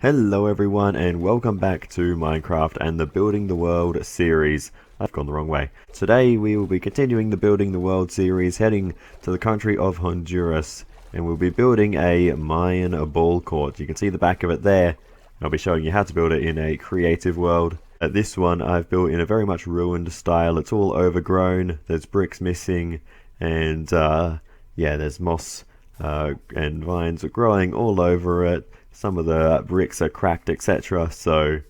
Hello everyone and welcome back to Minecraft and the Building the World series. I've gone the wrong way. Today we will be continuing the Building the World series, heading to the country of Honduras, and we'll be building a Mayan Ball Court. You can see the back of it there. I'll be showing you how to build it in a creative world. This one I've built in a very much ruined style. It's all overgrown, there's bricks missing, and yeah, there's moss and vines are growing all over it. Some of the bricks are cracked, etc. So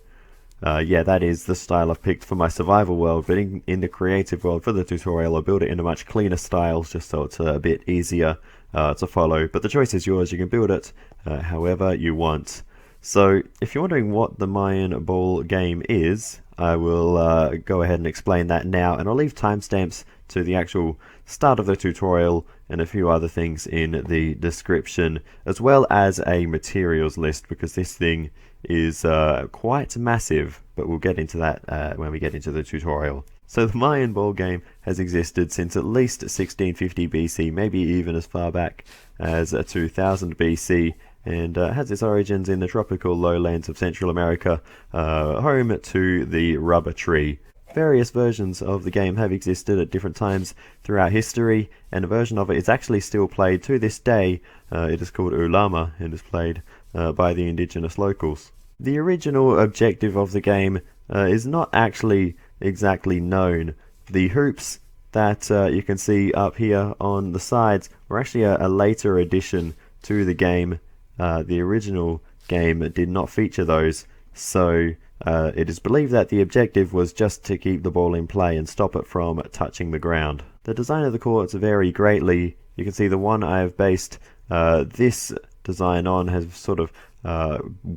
yeah, that is the style I've picked for my survival world. But in the creative world for the tutorial, I'll build it in a much cleaner style, just so it's a bit easier to follow. But the choice is yours. You can build it however you want. So if you're wondering what the Mayan Ball game is, I will go ahead and explain that now, and I'll leave timestamps to the actual start of the tutorial and a few other things in the description, as well as a materials list, because this thing is quite massive, but we'll get into that when we get into the tutorial. So the Mayan Ball game has existed since at least 1650 BC, maybe even as far back as 2000 BC, and has its origins in the tropical lowlands of Central America, home to the rubber tree. Various versions of the game have existed at different times throughout history, and a version of it is actually still played to this day. It is called Ulama and is played by the indigenous locals. The original objective of the game is not actually exactly known. The hoops that you can see up here on the sides were actually a later addition to the game. The original game did not feature those, so it is believed that the objective was just to keep the ball in play and stop it from touching the ground. The design of the courts vary greatly. You can see the one I have based this design on has sort of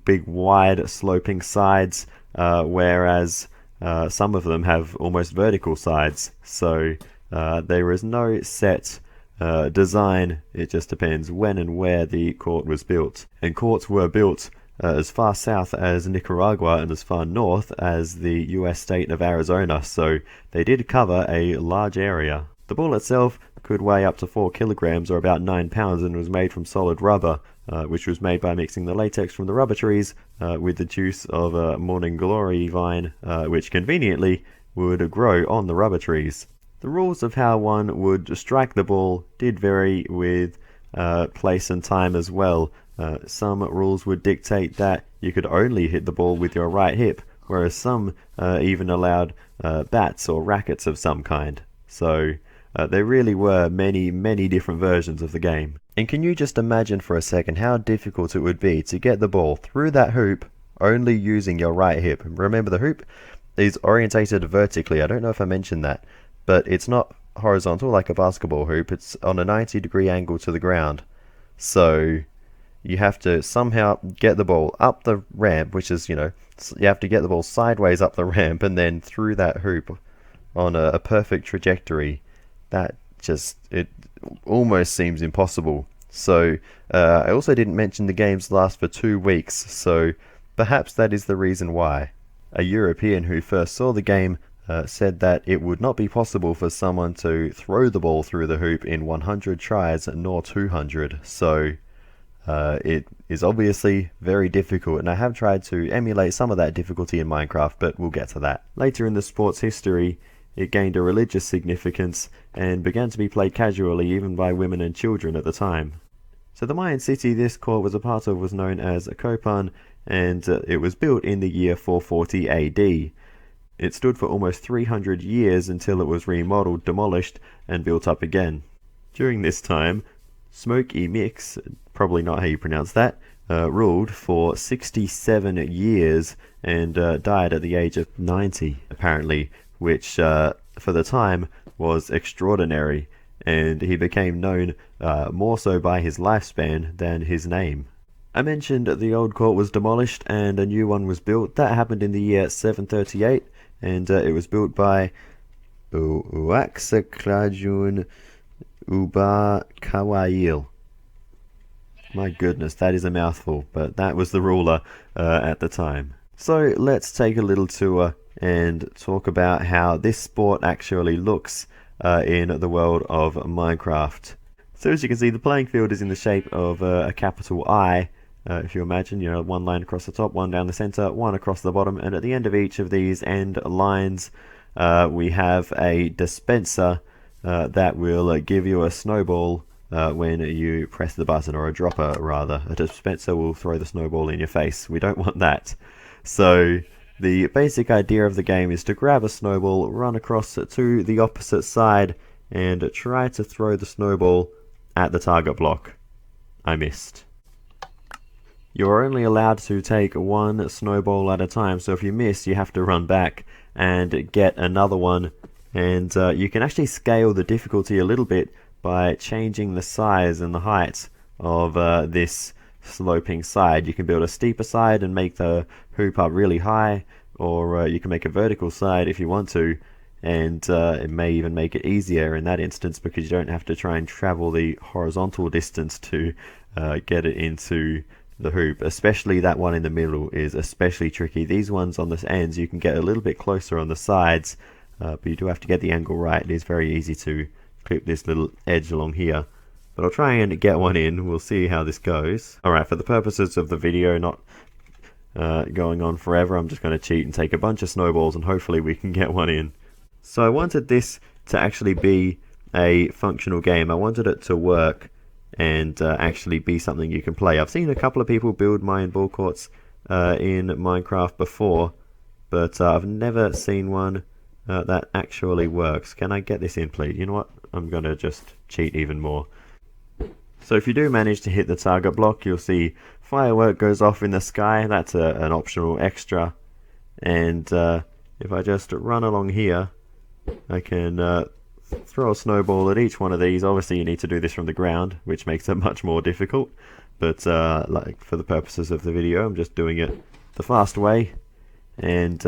big wide sloping sides, whereas some of them have almost vertical sides. So there is no set design. It just depends when and where the court was built. And courts were built as far south as Nicaragua and as far north as the US state of Arizona, so they did cover a large area. The ball itself could weigh up to 4 kilograms or about 9 pounds and was made from solid rubber, which was made by mixing the latex from the rubber trees with the juice of a morning glory vine, which conveniently would grow on the rubber trees. The rules of how one would strike the ball did vary with place and time as well. Some rules would dictate that you could only hit the ball with your right hip, whereas some even allowed bats or rackets of some kind. So there really were many different versions of the game. And can you just imagine for a second how difficult it would be to get the ball through that hoop only using your right hip? Remember, the hoop is orientated vertically. I don't know if I mentioned that, but it's not horizontal like a basketball hoop. It's on a 90-degree angle to the ground. So you have to somehow get the ball up the ramp, which is, you have to get the ball sideways up the ramp and then through that hoop on a perfect trajectory. That it almost seems impossible. So I also didn't mention the games last for 2 weeks, so perhaps that is the reason why. A European who first saw the game said that it would not be possible for someone to throw the ball through the hoop in 100 tries nor 200. So it is obviously very difficult, and I have tried to emulate some of that difficulty in Minecraft, but we'll get to that. Later in the sport's history, it gained a religious significance and began to be played casually even by women and children at the time. So the Mayan city this court was a part of was known as Copan, and it was built in the year 440 AD. It stood for almost 300 years until it was remodeled, demolished, and built up again. During this time, Smoky Mix, probably not how you pronounce that, ruled for 67 years and died at the age of 90, apparently, which for the time was extraordinary, and he became known more so by his lifespan than his name. I mentioned the old court was demolished and a new one was built. That happened in the year 738, and it was built by Uaxaclajuun Ub'aah K'awiil. My goodness, that is a mouthful, but that was the ruler at the time. So let's take a little tour and talk about how this sport actually looks in the world of Minecraft. So as you can see, the playing field is in the shape of a capital I, If you imagine, you know, one line across the top, one down the center, one across the bottom, and at the end of each of these end lines, we have a dispenser that will give you a snowball when you press the button, or a dropper rather. A dispenser will throw the snowball in your face. We don't want that. So the basic idea of the game is to grab a snowball, run across to the opposite side, and try to throw the snowball at the target block. I missed. You're only allowed to take one snowball at a time, so if you miss, you have to run back and get another one. And you can actually scale the difficulty a little bit by changing the size and the height of this sloping side. You can build a steeper side and make the hoop up really high, or you can make a vertical side if you want to, and it may even make it easier in that instance, because you don't have to try and travel the horizontal distance to get it into the hoop. Especially that one in the middle is especially tricky. These ones on the ends you can get a little bit closer on the sides, but you do have to get the angle right. It is very easy to clip this little edge along here, but I'll try and get one in. We'll see how this goes. Alright, for the purposes of the video, not going on forever, I'm just going to cheat and take a bunch of snowballs and hopefully we can get one in. So I wanted this to actually be a functional game. I wanted it to work and actually be something you can play. I've seen a couple of people build Mayan Ball Courts in Minecraft before, but I've never seen one that actually works. Can I get this in, please? You know what? I'm going to just cheat even more. So if you do manage to hit the target block, you'll see firework goes off in the sky. That's an optional extra. And if I just run along here, I can throw a snowball at each one of these. Obviously you need to do this from the ground, which makes it much more difficult, but like for the purposes of the video, I'm just doing it the fast way. And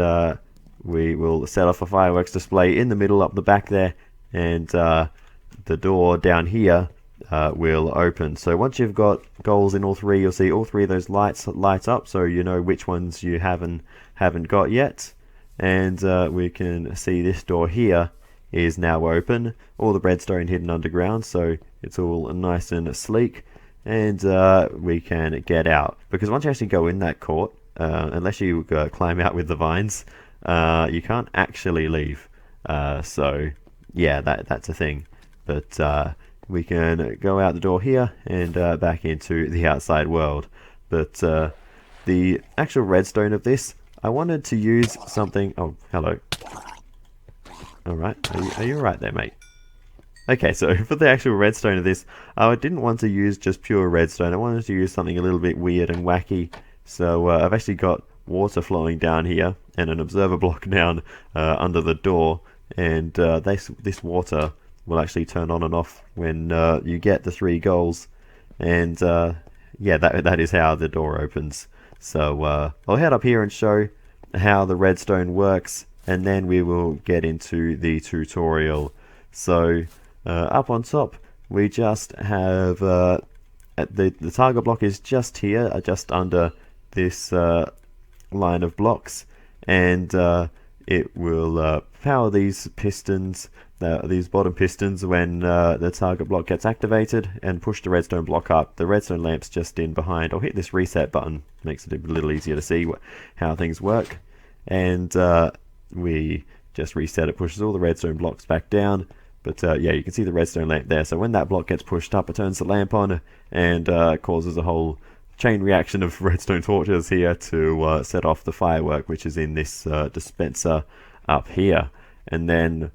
we will set off a fireworks display in the middle up the back there, and the door down here will open. So once you've got goals in all three, you'll see all three of those lights light up, so you know which ones you haven't got yet. And we can see this door here is now open. All the redstone hidden underground, so it's all nice and sleek. And we can get out, because once you actually go in that court, unless you climb out with the vines, you can't actually leave. So yeah, that's a thing. But we can go out the door here and back into the outside world. But the actual redstone of this, I wanted to use something. Oh, hello. Alright, are you alright there, mate? Okay, so for the actual redstone of this, I didn't want to use just pure redstone. I wanted to use something a little bit weird and wacky. So I've actually got water flowing down here and an observer block down under the door. And this water will actually turn on and off when you get the 3 goals. And yeah, that is how the door opens. So I'll head up here and show how the redstone works, and then we will get into the tutorial. So up on top we just have the target block is just here, just under this line of blocks, and it will power these pistons, these bottom pistons, when the target block gets activated, and push the redstone block up. The redstone lamps just in behind. I'll hit this reset button, makes it a little easier to see how things work. And we just reset it, pushes all the redstone blocks back down. But yeah, you can see the redstone lamp there. So when that block gets pushed up, it turns the lamp on and causes a whole chain reaction of redstone torches here to set off the firework, which is in this dispenser up here. And then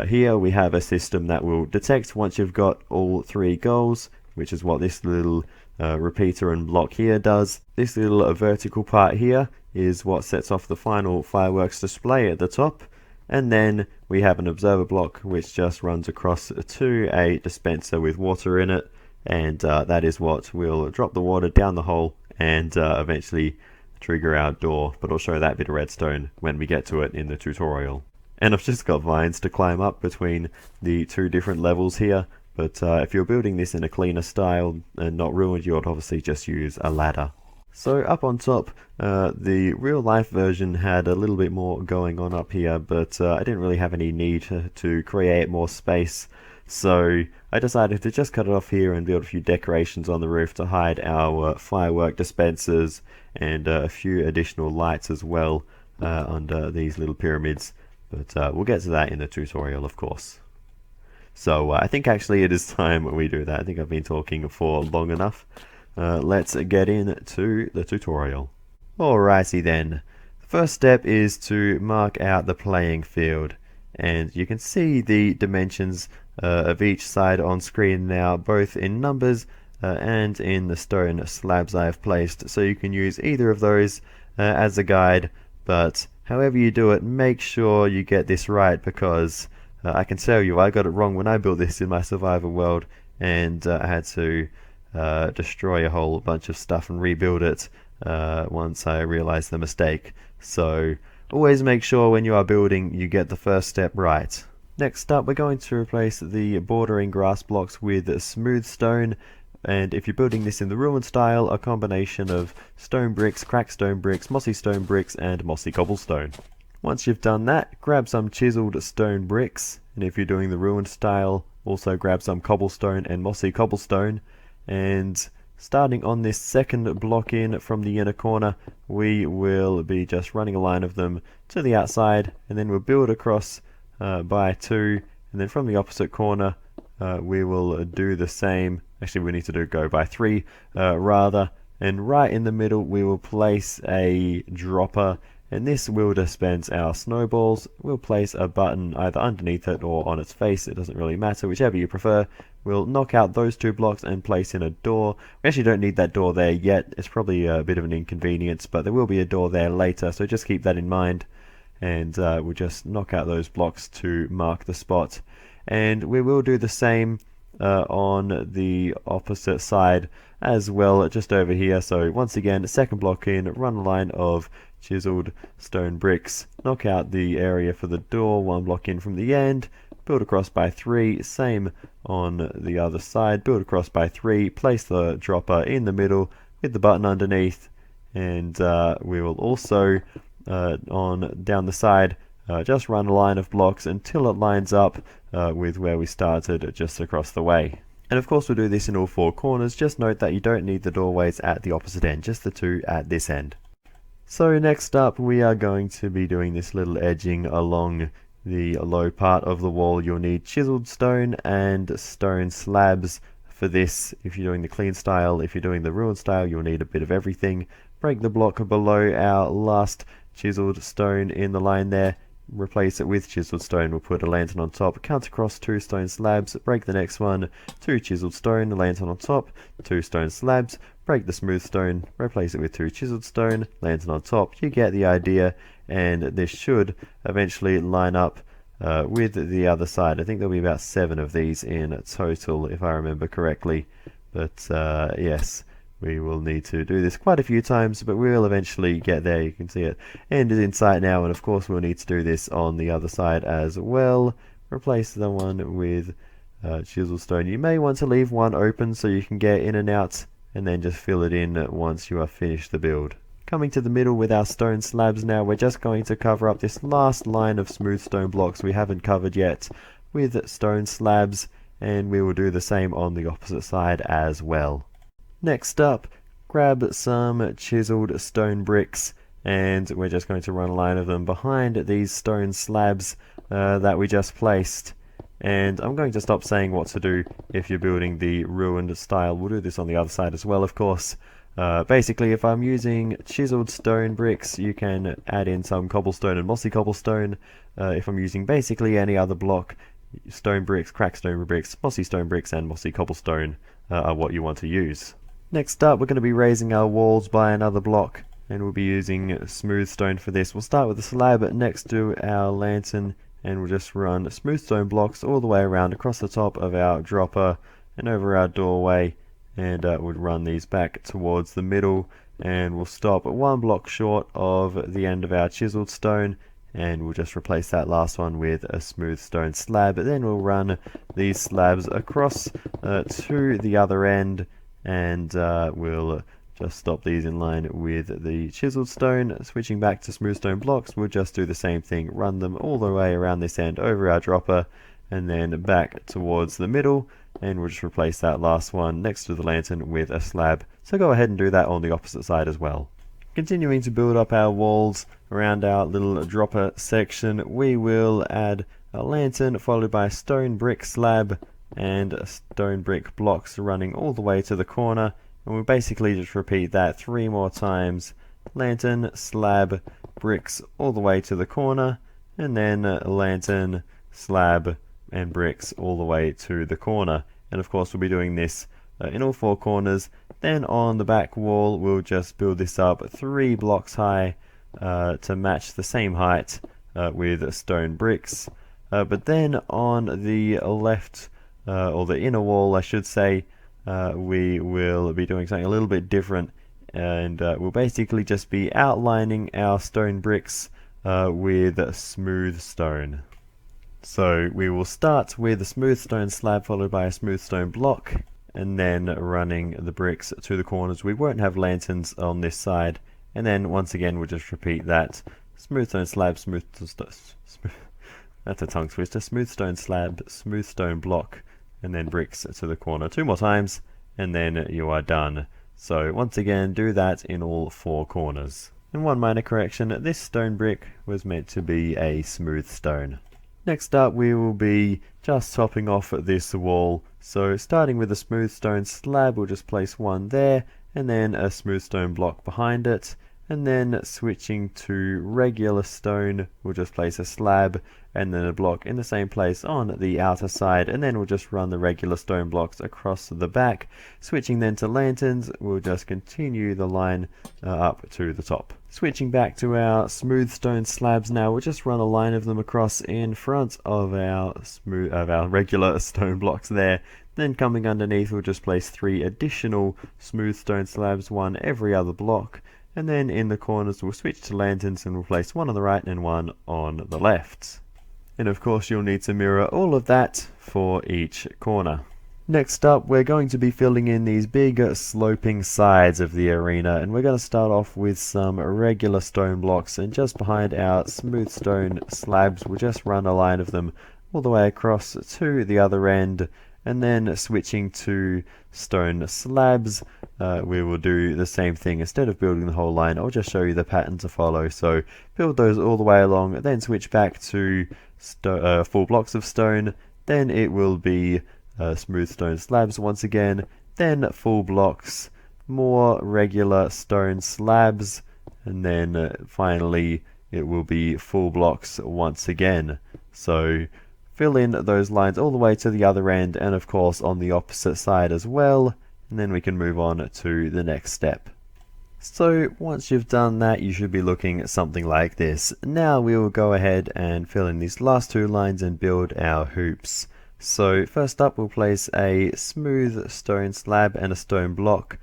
here we have a system that will detect once you've got all 3 goals, which is what this little repeater and block here does. This little vertical part here is what sets off the final fireworks display at the top. And then we have an observer block which just runs across to a dispenser with water in it, and that is what will drop the water down the hole and eventually trigger our door. But I'll show that bit of redstone when we get to it in the tutorial. And I've just got vines to climb up between the 2 different levels here, but if you're building this in a cleaner style and not ruined, you would obviously just use a ladder. So up on top, the real life version had a little bit more going on up here, but I didn't really have any need to create more space. So I decided to just cut it off here and build a few decorations on the roof to hide our firework dispensers and a few additional lights as well under these little pyramids. But we'll get to that in the tutorial, of course. So I think actually it is time we do that. I think I've been talking for long enough. Let's get into the tutorial. Alrighty then. The first step is to mark out the playing field. And you can see the dimensions of each side on screen now, both in numbers and in the stone slabs I have placed. So you can use either of those as a guide, but however you do it, make sure you get this right, because I can tell you I got it wrong when I built this in my survival world, and I had to destroy a whole bunch of stuff and rebuild it once I realized the mistake. So always make sure when you are building you get the first step right. Next up, we're going to replace the bordering grass blocks with smooth stone, and if you're building this in the ruin style, a combination of stone bricks, cracked stone bricks, mossy stone bricks and mossy cobblestone. Once you've done that, grab some chiseled stone bricks, and if you're doing the ruin style, also grab some cobblestone and mossy cobblestone, and starting on this second block in from the inner corner, we will be just running a line of them to the outside, and then we'll build across by 2, and then from the opposite corner we will do the same. Actually, we need to go by 3 rather, and right in the middle we will place a dropper, and this will dispense our snowballs. We'll place a button either underneath it or on its face, it doesn't really matter, whichever you prefer. We'll knock out those 2 blocks and place in a door. We actually don't need that door there yet, it's probably a bit of an inconvenience, but there will be a door there later, so just keep that in mind. And we'll just knock out those blocks to mark the spot. And we will do the same on the opposite side as well, just over here. So once again, second block in, run a line of chiseled stone bricks, knock out the area for the door, 1 block in from the end, build across by 3, same on the other side, build across by 3, place the dropper in the middle with the button underneath, and we will also on down the side just run a line of blocks until it lines up with where we started just across the way. And of course we'll do this in all 4 corners. Just note that you don't need the doorways at the opposite end, just the 2 at this end. So next up we are going to be doing this little edging along the low part of the wall. You'll need chiseled stone and stone slabs for this if you're doing the clean style. If you're doing the ruin style, you'll need a bit of everything. Break the block below our last chiseled stone in the line there, replace it with chiseled stone. We'll put a lantern on top, count across 2 stone slabs, break the next one, 2 chiseled stone, lantern on top, 2 stone slabs, break the smooth stone, replace it with 2 chiseled stone, lantern on top. You get the idea, and this should eventually line up with the other side. I think there'll be about 7 of these in total if I remember correctly, but yes, we will need to do this quite a few times, but we will eventually get there. You can see it ended in sight now, and of course we'll need to do this on the other side as well. Replace the one with chisel stone. You may want to leave one open so you can get in and out, and then just fill it in once you have finished the build. Coming to the middle with our stone slabs now, we're just going to cover up this last line of smooth stone blocks we haven't covered yet with stone slabs, and we will do the same on the opposite side as well. Next up, grab some chiseled stone bricks, and we're just going to run a line of them behind these stone slabs that we just placed. And I'm going to stop saying what to do if you're building the ruined style. We'll do this on the other side as well, of course. Basically, if I'm using chiseled stone bricks, you can add in some cobblestone and mossy cobblestone. If I'm using basically any other block, stone bricks, cracked stone bricks, mossy stone bricks and mossy cobblestone are what you want to use. Next up, we're going to be raising our walls by another block, and we'll be using smooth stone for this. We'll start with the slab next to our lantern, and we'll just run smooth stone blocks all the way around across the top of our dropper and over our doorway, and we'll run these back towards the middle, and we'll stop 1 block short of the end of our chiseled stone, and we'll just replace that last one with a smooth stone slab. Then we'll run these slabs across to the other end, and we'll just stop these in line with the chiseled stone. Switching back to smooth stone blocks, we'll just do the same thing, run them all the way around this end over our dropper, and then back towards the middle, and we'll just replace that last one next to the lantern with a slab. So go ahead and do that on the opposite side as well. Continuing to build up our walls around our little dropper section, we will add a lantern followed by a stone brick slab and stone brick blocks running all the way to the corner, and we'll basically just repeat that 3 more times. Lantern, slab, bricks all the way to the corner, and then lantern, slab and bricks all the way to the corner. And of course we'll be doing this in all 4 corners. Then on the back wall we'll just build this up 3 blocks high to match the same height with stone bricks. But then on the left, or the inner wall I should say, we will be doing something a little bit different, and we'll basically just be outlining our stone bricks with smooth stone. So we will start with a smooth stone slab followed by a smooth stone block, and then running the bricks to the corners. We won't have lanterns on this side, and then once again we'll just repeat that. Smooth stone slab, that's a tongue twister. Smooth stone slab, smooth stone block, and then bricks to the corner 2 more times, and then you are done. So once again do that in all 4 corners. And one minor correction, this stone brick was meant to be a smooth stone. Next up we will be just topping off this wall. So starting with a smooth stone slab, we'll just place one there, and then a smooth stone block behind it, and then switching to regular stone we'll just place a slab and then a block in the same place on the outer side, and then we'll just run the regular stone blocks across the back. Switching then to lanterns, we'll just continue the line up to the top. Switching back to our smooth stone slabs now, we'll just run a line of them across in front of our regular stone blocks there. Then coming underneath we'll just place 3 additional smooth stone slabs, one every other block, and then in the corners we'll switch to lanterns and we'll place one on the right and one on the left. And of course you'll need to mirror all of that for each corner. Next up we're going to be filling in these big sloping sides of the arena, and we're going to start off with some regular stone blocks, and just behind our smooth stone slabs we'll just run a line of them all the way across to the other end, and then switching to stone slabs we will do the same thing. Instead of building the whole line, I'll just show you the pattern to follow. So build those all the way along, then switch back to 4 blocks of stone, then it will be smooth stone slabs once again, then full blocks, more regular stone slabs, and then finally it will be full blocks once again. So fill in those lines all the way to the other end, and of course on the opposite side as well, and then we can move on to the next step. So once you've done that, you should be looking at something like this. Now we will go ahead and fill in these last 2 lines and build our hoops. So first up we'll place a smooth stone slab and a stone block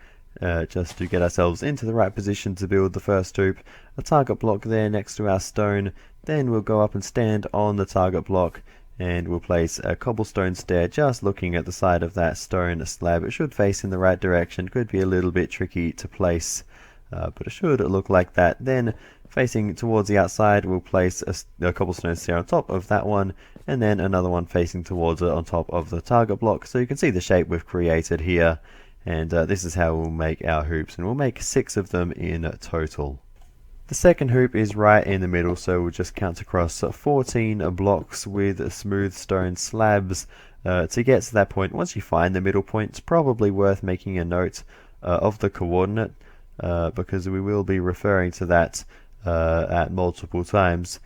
just to get ourselves into the right position to build the first hoop. A target block there next to our stone, then we'll go up and stand on the target block, and we'll place a cobblestone stair just looking at the side of that stone slab. It should face in the right direction, could be a little bit tricky to place, but it should look like that. Then facing towards the outside we'll place a cobblestone stair on top of that one, and then another one facing towards it on top of the target block. So you can see the shape we've created here, and this is how we'll make our hoops, and we'll make 6 of them in total. The second hoop is right in the middle, so we'll just count across 14 blocks with smooth stone slabs to get to that point. Once you find the middle point, it's probably worth making a note of the coordinate because we will be referring to that at multiple times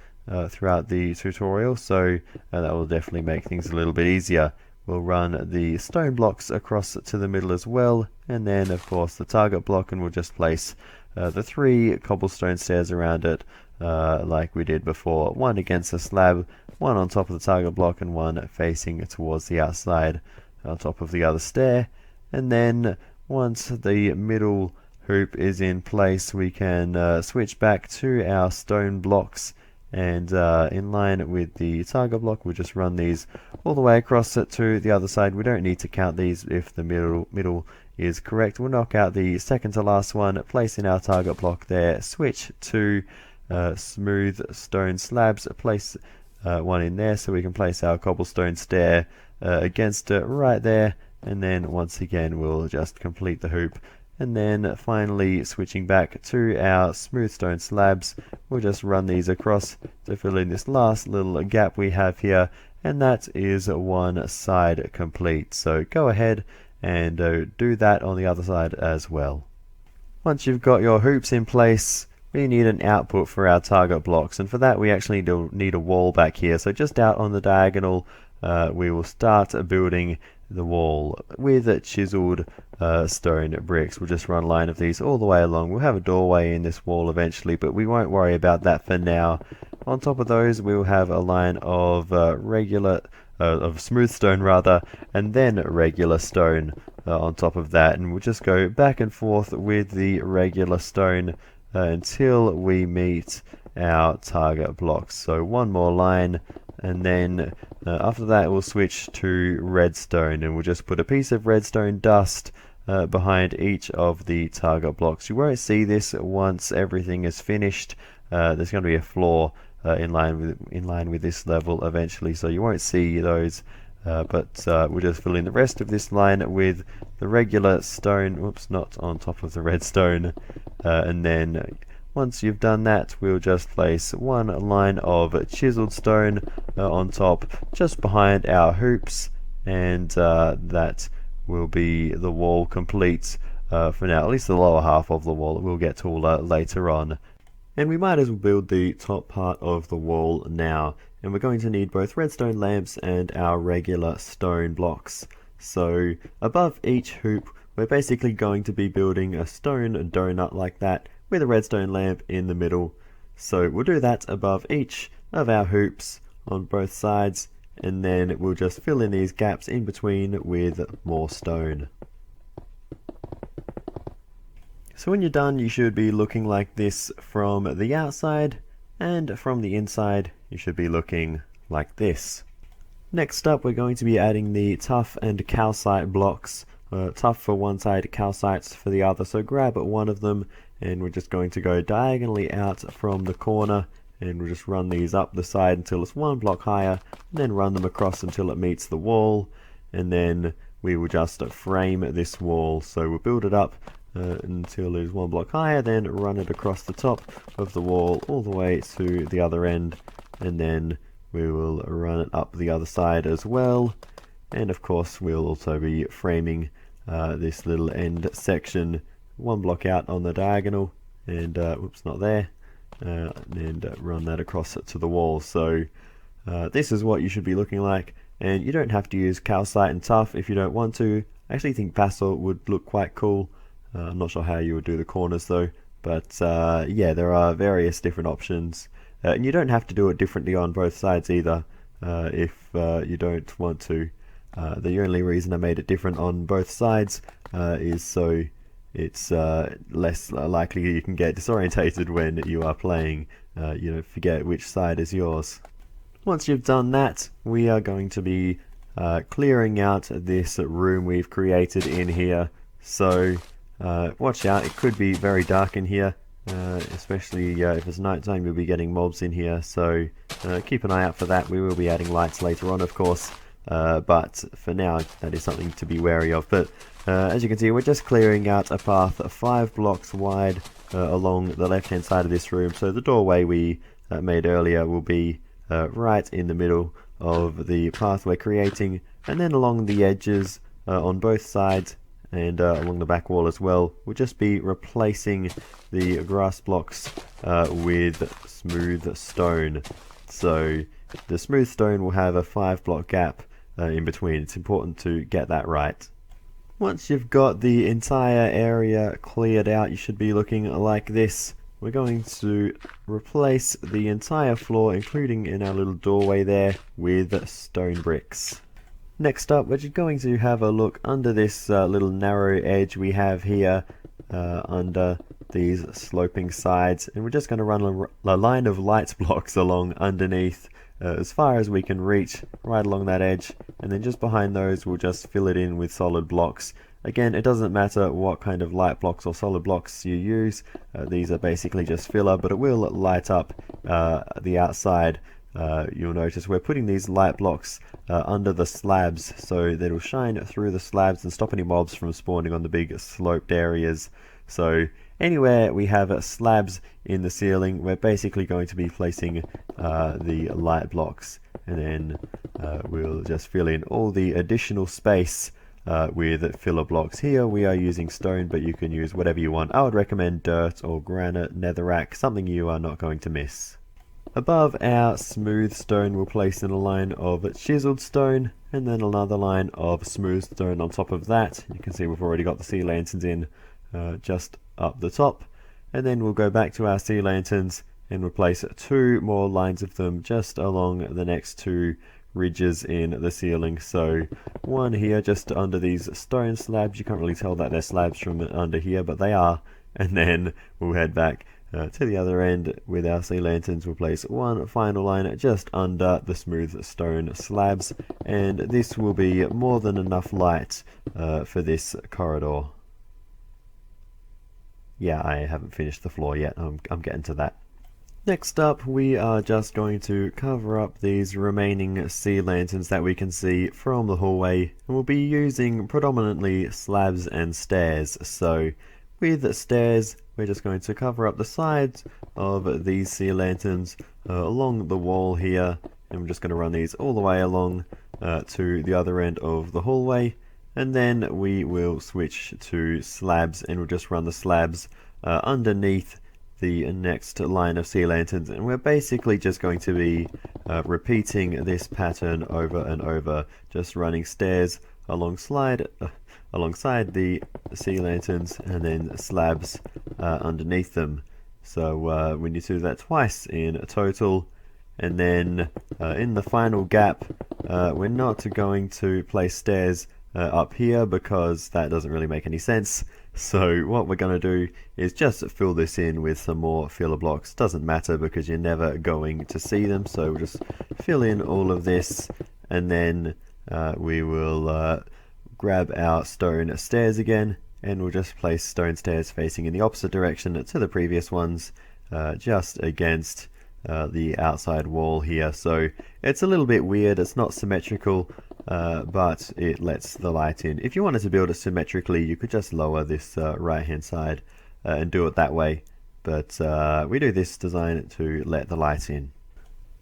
throughout the tutorial, so that will definitely make things a little bit easier. We'll run the stone blocks across to the middle as well, and then of course the target block, and we'll just place the 3 cobblestone stairs around it like we did before, one against the slab, one on top of the target block, and one facing towards the outside on top of the other stair. And then once the middle hoop is in place, we can switch back to our stone blocks, and in line with the target block we'll just run these all the way across it to the other side. We don't need to count these if the middle is correct. We'll knock out the second to last one, place in our target block there, switch to smooth stone slabs, place one in there, so we can place our cobblestone stair against it right there, and then once again we'll just complete the hoop. And then finally, switching back to our smooth stone slabs, we'll just run these across to fill in this last little gap we have here, and that is one side complete. So go ahead and do that on the other side as well. Once you've got your hoops in place, we need an output for our target blocks, and for that we actually need a wall back here. So just out on the diagonal, we will start building the wall with chiseled stone bricks. We'll just run a line of these all the way along. We'll have a doorway in this wall eventually, but we won't worry about that for now. On top of those, we'll have a line of of smooth stone rather, and then regular stone on top of that, and we'll just go back and forth with the regular stone until we meet our target blocks. So one more line, and then after that we'll switch to redstone, and we'll just put a piece of redstone dust behind each of the target blocks. You won't see this once everything is finished. There's going to be a floor in line with this level eventually, so you won't see those, but we'll just fill in the rest of this line with the regular stone. Whoops, not on top of the redstone. And then once you've done that, we'll just place one line of chiseled stone on top just behind our hoops, and that will be the wall complete for now, at least the lower half of the wall. We'll get taller later on. And we might as well build the top part of the wall now, and we're going to need both redstone lamps and our regular stone blocks. So above each hoop we're basically going to be building a stone donut like that with a redstone lamp in the middle. So we'll do that above each of our hoops on both sides, and then we'll just fill in these gaps in between with more stone. So when you're done, you should be looking like this from the outside, and from the inside you should be looking like this. Next up, we're going to be adding the Tuff and Calcite blocks. Tuff for one side, Calcites for the other. So grab one of them, and we're just going to go diagonally out from the corner, and we'll just run these up the side until it's one block higher, and then run them across until it meets the wall, and then we will just frame this wall. So we'll build it up until it is one block higher, then run it across the top of the wall all the way to the other end, and then we will run it up the other side as well. And of course we'll also be framing this little end section one block out on the diagonal, and whoops, not there, and run that across to the wall. So this is what you should be looking like, and you don't have to use Calcite and Tuff if you don't want to. I actually think Basalt would look quite cool. I'm not sure how you would do the corners though, but yeah, there are various different options, and you don't have to do it differently on both sides either if you don't want to. The only reason I made it different on both sides is so it's less likely you can get disorientated when you are playing. You know, forget which side is yours. Once you've done that, we are going to be clearing out this room we've created in here. So watch out, it could be very dark in here, especially if it's nighttime. You'll be getting mobs in here, so keep an eye out for that. We will be adding lights later on, of course, but for now that is something to be wary of. But as you can see, we're just clearing out a path 5 blocks wide along the left hand side of this room. So the doorway we made earlier will be right in the middle of the path we're creating, and then along the edges on both sides, and along the back wall as well, we'll just be replacing the grass blocks with smooth stone. So the smooth stone will have a 5 block gap in between. It's important to get that right. Once you've got the entire area cleared out, you should be looking like this. We're going to replace the entire floor, including in our little doorway there, with stone bricks. Next up, we're just going to have a look under this little narrow edge we have here, under these sloping sides, and we're just going to run a line of light blocks along underneath as far as we can reach, right along that edge, and then just behind those we'll just fill it in with solid blocks. Again, it doesn't matter what kind of light blocks or solid blocks you use, these are basically just filler, but it will light up the outside you'll notice we're putting these light blocks under the slabs so that it'll shine through the slabs and stop any mobs from spawning on the big sloped areas. So anywhere we have slabs in the ceiling, we're basically going to be placing the light blocks, and then we'll just fill in all the additional space with filler blocks. Here we are using stone, but you can use whatever you want. I would recommend dirt or granite, netherrack, something you are not going to miss. Above our smooth stone, we'll place in a line of chiseled stone, and then another line of smooth stone on top of that. You can see we've already got the sea lanterns in just up the top, and then we'll go back to our sea lanterns and we'll place 2 more lines of them just along the next 2 ridges in the ceiling. So one here just under these stone slabs. You can't really tell that they're slabs from under here, but they are. And then we'll head back to the other end with our sea lanterns. We'll place one final line just under the smooth stone slabs, and this will be more than enough light for this corridor. Yeah, I haven't finished the floor yet. I'm getting to that. Next up, we are just going to cover up these remaining sea lanterns that we can see from the hallway, and we'll be using predominantly slabs and stairs. So with the stairs, we're just going to cover up the sides of these sea lanterns along the wall here, and we're just going to run these all the way along to the other end of the hallway, and then we will switch to slabs, and we'll just run the slabs underneath the next line of sea lanterns. And we're basically just going to be repeating this pattern over and over, just running stairs alongside the sea lanterns and then slabs underneath them. So we need to do that twice in total, and then in the final gap we're not going to place stairs up here because that doesn't really make any sense. So what we're going to do is just fill this in with some more filler blocks. Doesn't matter because you're never going to see them, so we'll just fill in all of this, and then we will grab our stone stairs again, and we'll just place stone stairs facing in the opposite direction to the previous ones, just against the outside wall here. So it's a little bit weird, it's not symmetrical, but it lets the light in. If you wanted to build it symmetrically, you could just lower this right hand side and do it that way, but we do this design to let the light in.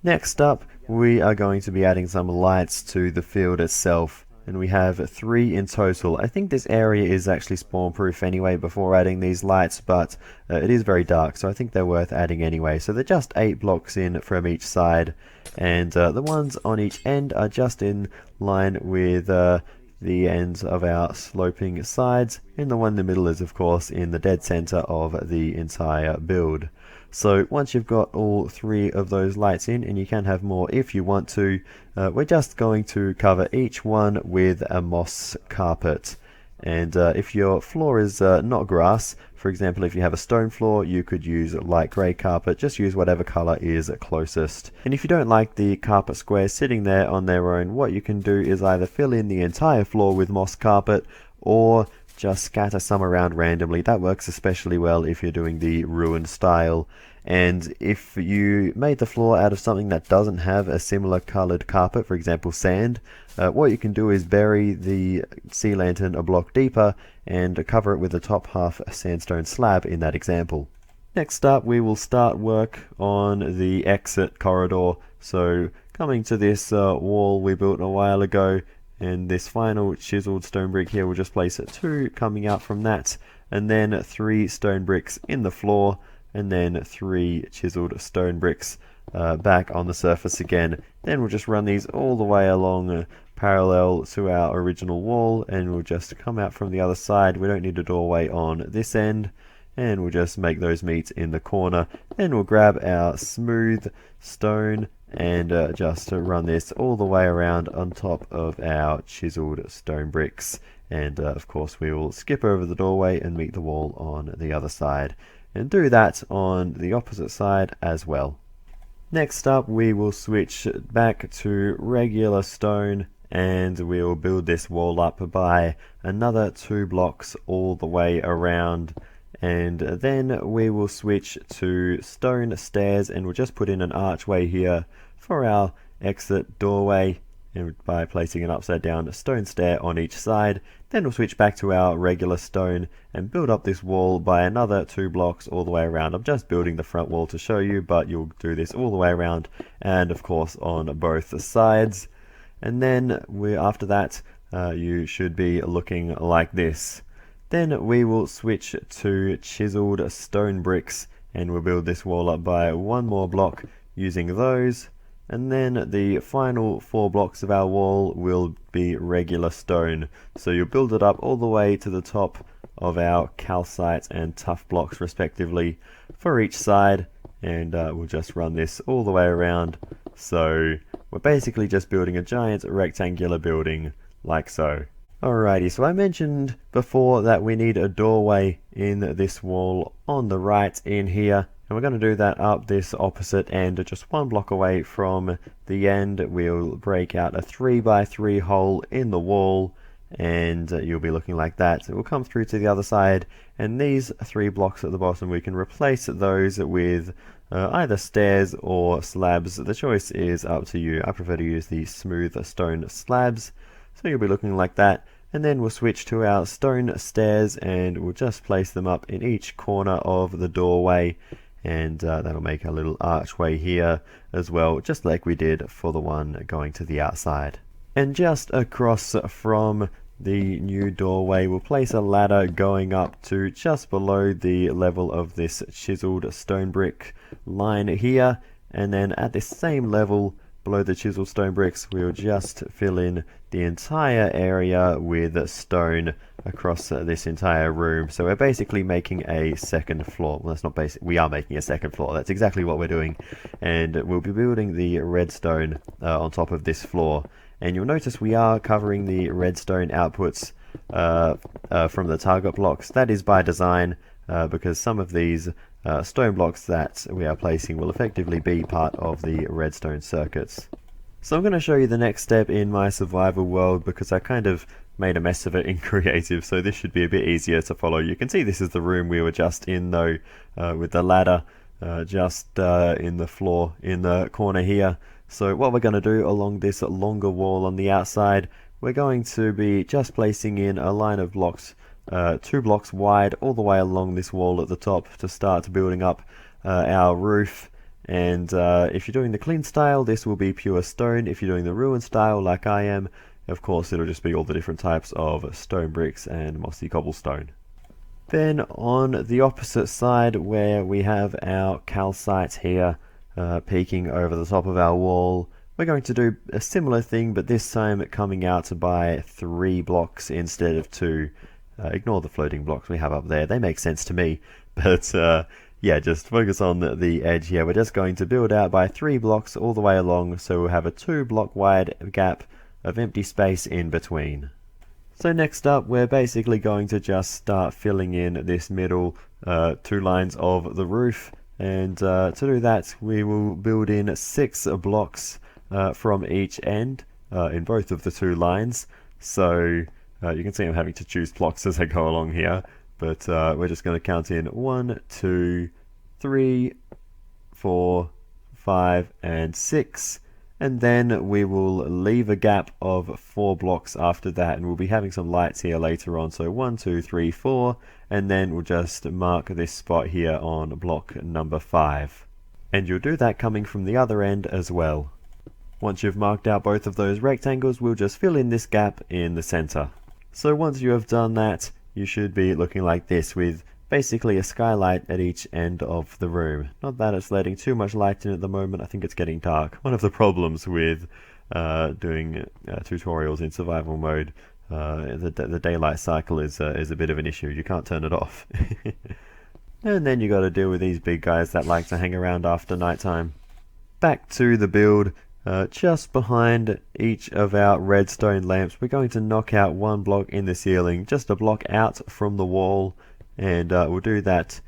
Next up, we are going to be adding some lights to the field itself, and we have 3 in total. I think this area is actually spawn proof anyway before adding these lights, but it is very dark, so I think they're worth adding anyway. So they're just 8 blocks in from each side, and the ones on each end are just in line with the ends of our sloping sides, and the one in the middle is of course in the dead center of the entire build. So once you've got all 3 of those lights in, and you can have more if you want to, we're just going to cover each one with a moss carpet. And if your floor is not grass, for example if you have a stone floor, you could use light grey carpet. Just use whatever color is closest. And if you don't like the carpet squares sitting there on their own, what you can do is either fill in the entire floor with moss carpet, or just scatter some around randomly. That works especially well if you're doing the ruin style. And if you made the floor out of something that doesn't have a similar colored carpet, for example sand, what you can do is bury the sea lantern a block deeper and cover it with the top half sandstone slab in that example. Next up, we will start work on the exit corridor. So coming to this wall we built a while ago, and this final chiseled stone brick here, we'll just place 2 coming out from that, and then 3 stone bricks in the floor, and then 3 chiseled stone bricks back on the surface again. Then we'll just run these all the way along parallel to our original wall, and we'll just come out from the other side. We don't need a doorway on this end, and we'll just make those meet in the corner. Then we'll grab our smooth stone and just run this all the way around on top of our chiseled stone bricks, and of course we will skip over the doorway and meet the wall on the other side, and do that on the opposite side as well. Next up, we will switch back to regular stone, and we'll build this wall up by another 2 blocks all the way around. And then we will switch to stone stairs, and we'll just put in an archway here for our exit doorway, and by placing an upside down stone stair on each side. Then we'll switch back to our regular stone and build up this wall by another 2 blocks all the way around. I'm just building the front wall to show you, but you'll do this all the way around, and of course on both sides. And then after that you should be looking like this. Then we will switch to chiseled stone bricks, and we'll build this wall up by 1 more block using those. And then the final 4 blocks of our wall will be regular stone. So you'll build it up all the way to the top of our calcite and tuff blocks respectively for each side, and we'll just run this all the way around. So we're basically just building a giant rectangular building like so. Alrighty, so I mentioned before that we need a doorway in this wall on the right in here, and we're going to do that up this opposite end, just 1 block away from the end. We'll break out a 3x3 hole in the wall, and you'll be looking like that. It will come through to the other side, and these 3 blocks at the bottom, we can replace those with either stairs or slabs. The choice is up to you. I prefer to use the smooth stone slabs, so you'll be looking like that. And then we'll switch to our stone stairs, and we'll just place them up in each corner of the doorway, and that'll make a little archway here as well, just like we did for the one going to the outside. And just across from the new doorway, we'll place a ladder going up to just below the level of this chiseled stone brick line here, and then at this same level below the chiseled stone bricks, we'll just fill in the entire area with stone across this entire room. So we're basically making a second floor. Well, that's not basic. We are making a second floor. That's exactly what we're doing. And we'll be building the redstone on top of this floor. And you'll notice we are covering the redstone outputs from the target blocks. That is by design, because some of these stone blocks that we are placing will effectively be part of the redstone circuits. So I'm going to show you the next step in my survival world, because I kind of made a mess of it in creative, so this should be a bit easier to follow. You can see this is the room we were just in though, with the ladder just in the floor in the corner here. So what we're going to do along this longer wall on the outside, we're going to be just placing in a line of blocks 2 blocks wide all the way along this wall at the top to start building up our roof. And if you're doing the clean style, this will be pure stone. If you're doing the ruin style like I am, of course it'll just be all the different types of stone bricks and mossy cobblestone. Then on the opposite side, where we have our calcite here peeking over the top of our wall, we're going to do a similar thing, but this time coming out by 3 blocks instead of 2. Ignore the floating blocks we have up there, they make sense to me, but yeah, just focus on the edge here. We're just going to build out by 3 blocks all the way along, so we'll have a 2 block wide gap of empty space in between. So next up, we're basically going to just start filling in this middle 2 lines of the roof, and to do that we will build in 6 blocks from each end in both of the 2 lines. So you can see I'm having to choose blocks as I go along here, but we're just going to count in 1, 2, 3, 4, 5, and 6, and then we will leave a gap of 4 blocks after that, and we'll be having some lights here later on. So 1, 2, 3, 4, and then we'll just mark this spot here on block number 5. And you'll do that coming from the other end as well. Once you've marked out both of those rectangles, we'll just fill in this gap in the center. So once you have done that, you should be looking like this, with basically a skylight at each end of the room. Not that it's letting too much light in at the moment, I think it's getting dark. One of the problems with doing tutorials in survival mode, the daylight cycle is a bit of an issue. You can't turn it off. And then you got to deal with these big guys that like to hang around after nighttime. Back to the build. Just behind each of our redstone lamps, we're going to knock out 1 block in the ceiling, just a block out from the wall, and we'll do that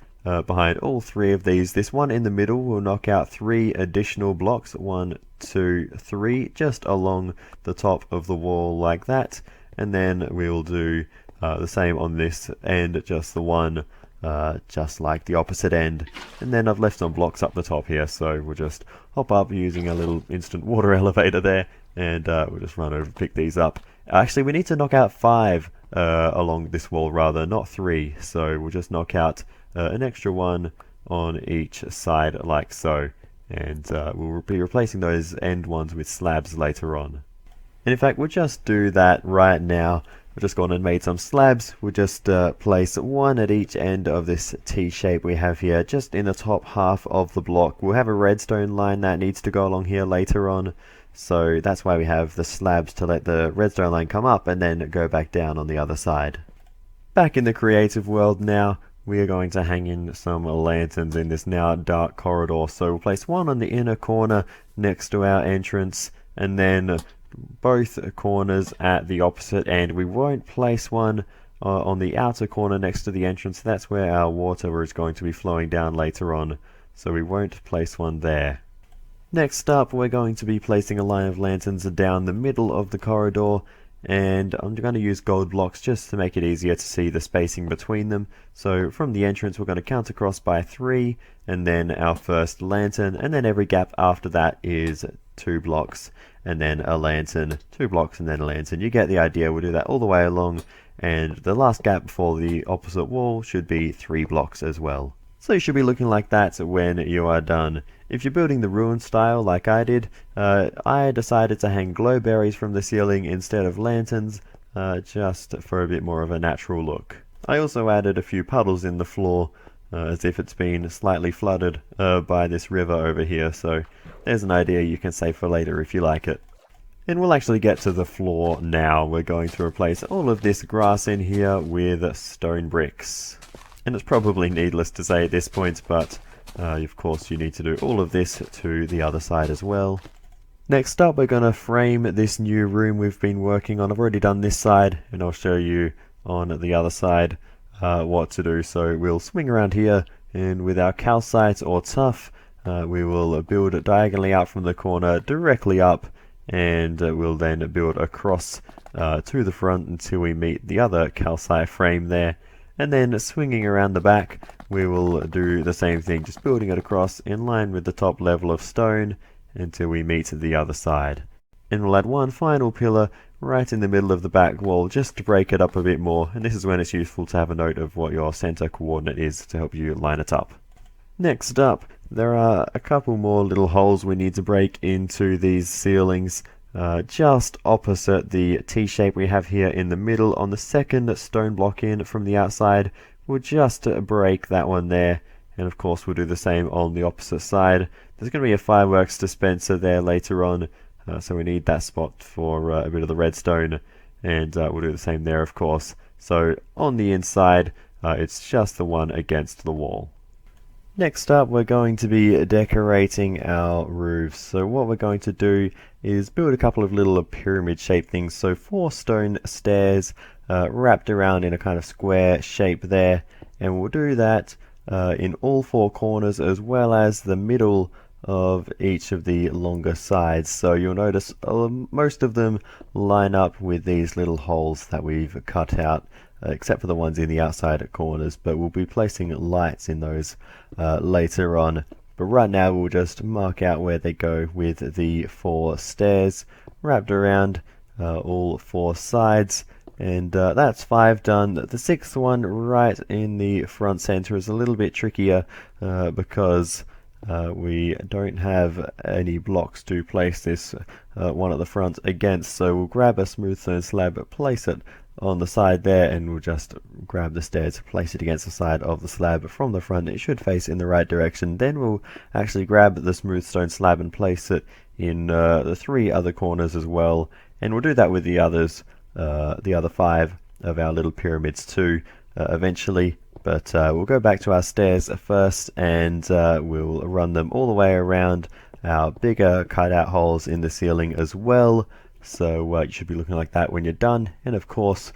behind all 3 of these. This one in the middle will knock out 3 additional blocks, 1, 2, 3, just along the top of the wall like that, and then we'll do the same on this end, just the one just like the opposite end. And then I've left some blocks up the top here, so we'll just hop up using a little instant water elevator there, and we'll just run over and pick these up. Actually, we need to knock out 5 along this wall rather, not 3, so we'll just knock out an extra one on each side like so, and we'll be replacing those end ones with slabs later on. And in fact, we'll just do that right now. We've just gone and made some slabs. We'll just place one at each end of this T shape we have here, just in the top half of the block. We'll have a redstone line that needs to go along here later on, so that's why we have the slabs, to let the redstone line come up and then go back down on the other side. Back in the creative world now, we are going to hang in some lanterns in this now dark corridor. So we'll place one on the inner corner next to our entrance, and then both corners at the opposite end. We won't place one on the outer corner next to the entrance. That's where our water is going to be flowing down later on, so we won't place one there. Next up, we're going to be placing a line of lanterns down the middle of the corridor, and I'm going to use gold blocks just to make it easier to see the spacing between them. So from the entrance we're going to count across by 3, and then our first lantern, and then every gap after that is 2 blocks, and then a lantern, 2 blocks, and then a lantern. You get the idea. We'll do that all the way along, and the last gap before the opposite wall should be 3 blocks as well. So you should be looking like that when you are done. If you're building the ruin style like I did, I decided to hang glowberries from the ceiling instead of lanterns, just for a bit more of a natural look. I also added a few puddles in the floor, as if it's been slightly flooded by this river over here, so there's an idea you can save for later if you like it. And we'll actually get to the floor now. We're going to replace all of this grass in here with stone bricks. And it's probably needless to say at this point, but of course you need to do all of this to the other side as well. Next up, we're going to frame this new room we've been working on. I've already done this side, and I'll show you on the other side what to do. So we'll swing around here, and with our calcite or tuff, we will build diagonally out from the corner directly up, and we'll then build across to the front until we meet the other calcite frame there. And then swinging around the back, we will do the same thing, just building it across in line with the top level of stone until we meet the other side. And we'll add one final pillar right in the middle of the back wall just to break it up a bit more, and this is when it's useful to have a note of what your center coordinate is to help you line it up. Next up, there are a couple more little holes we need to break into these ceilings. Just opposite the T-shape we have here in the middle on the second stone block in from the outside. We'll just break that one there, and of course we'll do the same on the opposite side. There's going to be a fireworks dispenser there later on, so we need that spot for a bit of the redstone, and we'll do the same there of course. So on the inside, it's just the one against the wall. Next up, we're going to be decorating our roofs. So what we're going to do is build a couple of little pyramid shaped things. So 4 stone stairs wrapped around in a kind of square shape there, and we'll do that in all 4 corners as well as the middle of each of the longer sides. So you'll notice most of them line up with these little holes that we've cut out, except for the ones in the outside corners, but we'll be placing lights in those later on. But right now we'll just mark out where they go with the 4 stairs wrapped around all 4 sides, and that's 5 done. The 6th one right in the front center is a little bit trickier because we don't have any blocks to place this one at the front against, so we'll grab a smooth stone slab, place it on the side there, and we'll just grab the stairs, place it against the side of the slab from the front. It should face in the right direction. Then we'll actually grab the smooth stone slab and place it in the 3 other corners as well, and we'll do that with the others, the other 5 of our little pyramids too eventually. But we'll go back to our stairs first, and we'll run them all the way around our bigger cutout holes in the ceiling as well. So you should be looking like that when you're done, and of course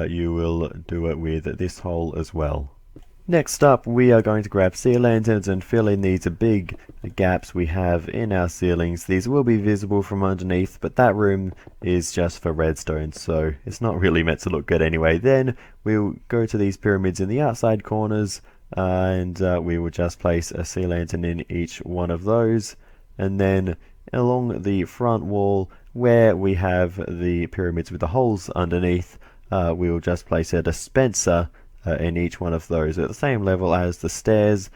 you will do it with this hole as well. Next up, we are going to grab sea lanterns and fill in these big gaps we have in our ceilings. These will be visible from underneath, but that room is just for redstone, so it's not really meant to look good anyway. Then we'll go to these pyramids in the outside corners and we will just place a sea lantern in each one of those, and then along the front wall where we have the pyramids with the holes underneath, we will just place a dispenser in each one of those at the same level as the stairs,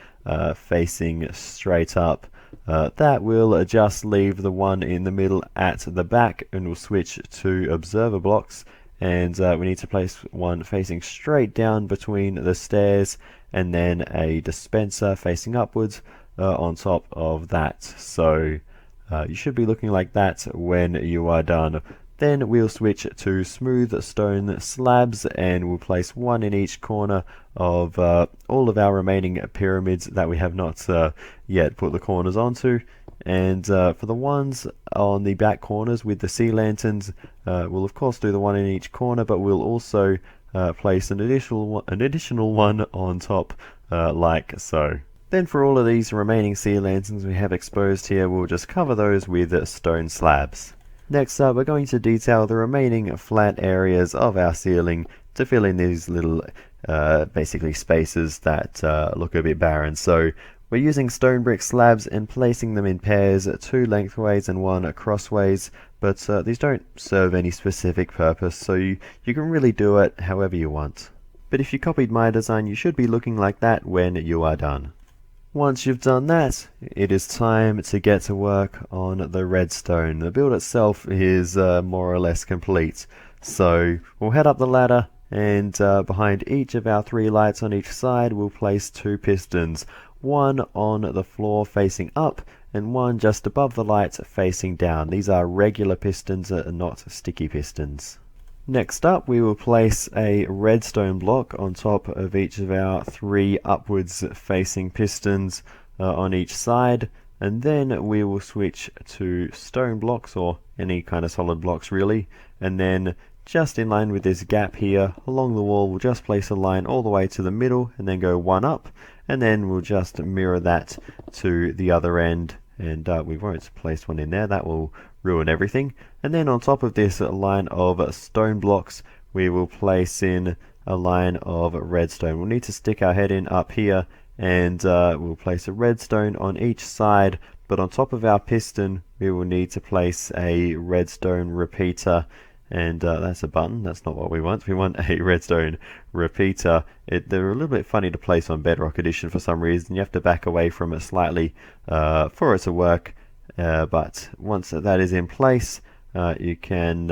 facing straight up. That will just leave the one in the middle at the back, and we'll switch to observer blocks, and we need to place one facing straight down between the stairs, and then a dispenser facing upwards on top of that. So you should be looking like that when you are done. Then we'll switch to smooth stone slabs, and we'll place one in each corner of all of our remaining pyramids that we have not yet put the corners onto. And for the ones on the back corners with the sea lanterns, we'll of course do the one in each corner, but we'll also place an additional one on top, like so. Then for all of these remaining sea lanterns we have exposed here, we'll just cover those with stone slabs. Next up, we're going to detail the remaining flat areas of our ceiling to fill in these little basically spaces that look a bit barren. So we're using stone brick slabs and placing them in pairs, 2 lengthways and 1 crossways, but these don't serve any specific purpose, so you can really do it however you want. But if you copied my design, you should be looking like that when you are done. Once you've done that, it is time to get to work on the redstone. The build itself is more or less complete. So we'll head up the ladder, and behind each of our 3 lights on each side we'll place 2 pistons. One on the floor facing up, and one just above the lights facing down. These are regular pistons, not sticky pistons. Next up, we will place a redstone block on top of each of our 3 upwards facing pistons on each side, and then we will switch to stone blocks, or any kind of solid blocks really, and then just in line with this gap here along the wall we'll just place a line all the way to the middle and then go 1 up, and then we'll just mirror that to the other end, and we won't place one in there, that will ruin everything. And then on top of this line of stone blocks we will place in a line of redstone. We'll need to stick our head in up here, and we'll place a redstone on each side, but on top of our piston we will need to place a redstone repeater, and that's a button, that's not what we want. We want a redstone repeater. They're a little bit funny to place on Bedrock Edition for some reason. You have to back away from it slightly for it to work, but once that is in place you can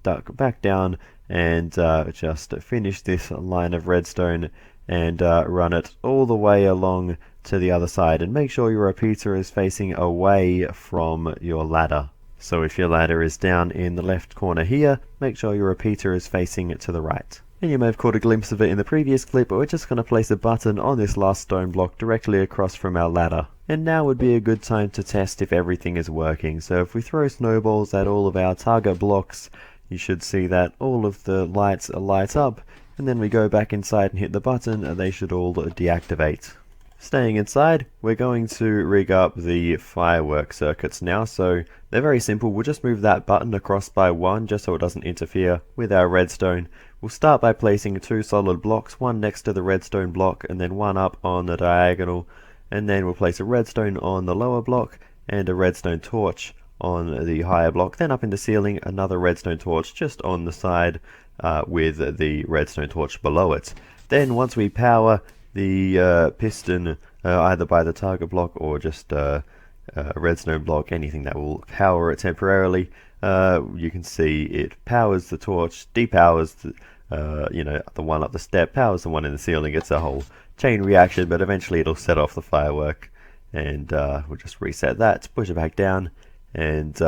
duck back down and just finish this line of redstone and run it all the way along to the other side, and make sure your repeater is facing away from your ladder. So if your ladder is down in the left corner here, make sure your repeater is facing to the right. And you may have caught a glimpse of it in the previous clip, but we're just going to place a button on this last stone block directly across from our ladder. And now would be a good time to test if everything is working. So if we throw snowballs at all of our target blocks, you should see that all of the lights light up, and then we go back inside and hit the button and they should all deactivate. Staying inside, we're going to rig up the firework circuits now. So they're very simple. We'll just move that button across by 1 just so it doesn't interfere with our redstone. We'll start by placing 2 solid blocks, one next to the redstone block and then one up on the diagonal, and then we'll place a redstone on the lower block and a redstone torch on the higher block. Then up in the ceiling, another redstone torch just on the side with the redstone torch below it. Then once we power the piston either by the target block or just a redstone block, anything that will power it temporarily, you can see it powers the torch, depowers the one up the step, powers the one in the ceiling. It's a whole chain reaction, but eventually it'll set off the firework, and we'll just reset that, push it back down, and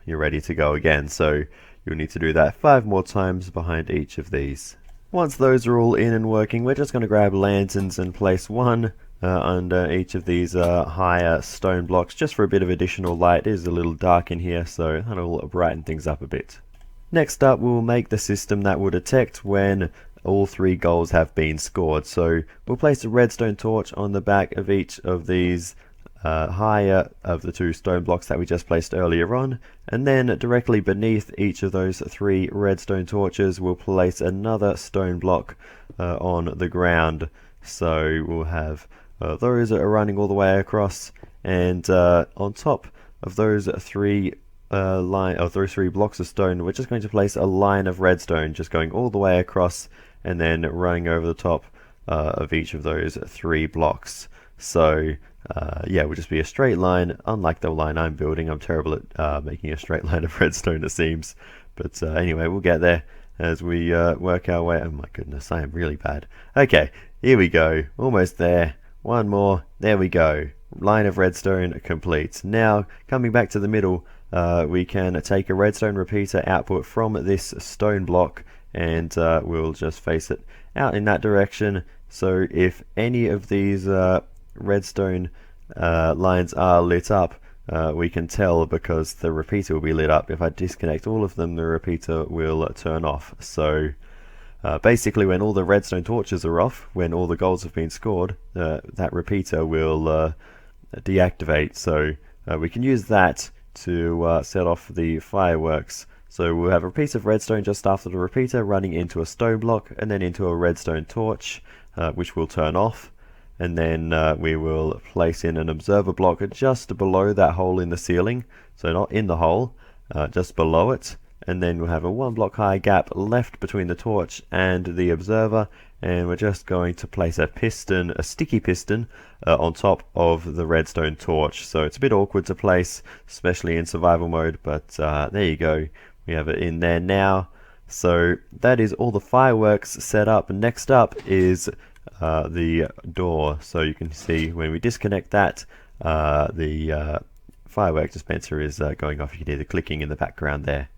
you're ready to go again. So you'll need to do that 5 more times behind each of these. Once those are all in and working, we're just going to grab lanterns and place one under each of these higher stone blocks, just for a bit of additional light. It is a little dark in here, so that'll brighten things up a bit. Next up, we'll make the system that will detect when all 3 goals have been scored. So we'll place a redstone torch on the back of each of these higher of the 2 stone blocks that we just placed earlier on, and then directly beneath each of those 3 redstone torches we'll place another stone block on the ground. So we'll have those that are running all the way across, and on top of those three those three blocks of stone, we're just going to place a line of redstone just going all the way across and then running over the top of each of those three blocks. So yeah, it will just be a straight line, unlike the line I'm building. I'm terrible at making a straight line of redstone, it seems. But anyway, we'll get there as we work our way. Oh my goodness, I am really bad. Okay, here we go. Almost there. One more. There we go. Line of redstone complete. Now, coming back to the middle, we can take a redstone repeater output from this stone block, and we'll just face it out in that direction. So if any of these redstone lines are lit up, we can tell because the repeater will be lit up. If I disconnect all of them, the repeater will turn off. So basically, when all the redstone torches are off, when all the golds have been scored, that repeater will deactivate. So we can use that to set off the fireworks. So we'll have a piece of redstone just after the repeater running into a stone block and then into a redstone torch, which will turn off. And then we will place in an observer block just below that hole in the ceiling, so not in the hole, just below it. And then we'll have a 1 block high gap left between the torch and the observer, and we're just going to place a piston, a sticky piston, on top of the redstone torch. So it's a bit awkward to place, especially in survival mode, but there you go, we have it in there now. So that is all the fireworks set up. Next up is the door. So you can see when we disconnect that, the firework dispenser is going off. You can hear the clicking in the background there.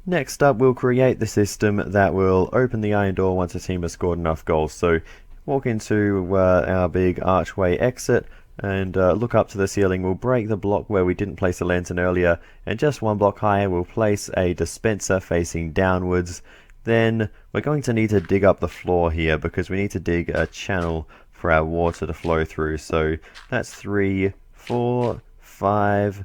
Next up, we'll create the system that will open the iron door once a team has scored enough goals. So walk into our big archway exit and look up to the ceiling. We'll break the block where we didn't place a lantern earlier, and just 1 block higher we'll place a dispenser facing downwards. Then we're going to need to dig up the floor here because we need to dig a channel for our water to flow through. So that's 3, 4, 5,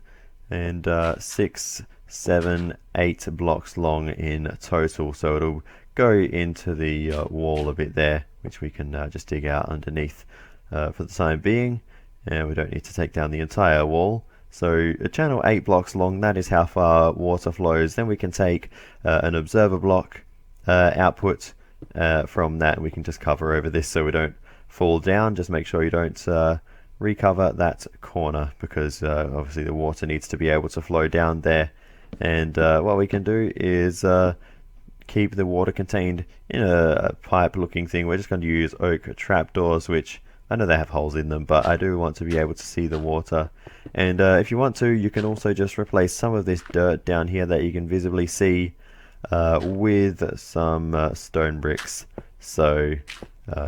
and 6, 7, 8 blocks long in total. So it'll go into the wall a bit there, which we can just dig out underneath for the time being. And we don't need to take down the entire wall. So a channel 8 blocks long, that is how far water flows. Then we can take an observer block output from that, and we can just cover over this so we don't fall down. Just make sure you don't recover that corner, because obviously the water needs to be able to flow down there. And what we can do is keep the water contained in a pipe looking thing. We're just going to use Oak Trapdoors, which I know they have holes in them, but I do want to be able to see the water. And if you want to, you can also just replace some of this dirt down here that you can visibly see with some stone bricks. So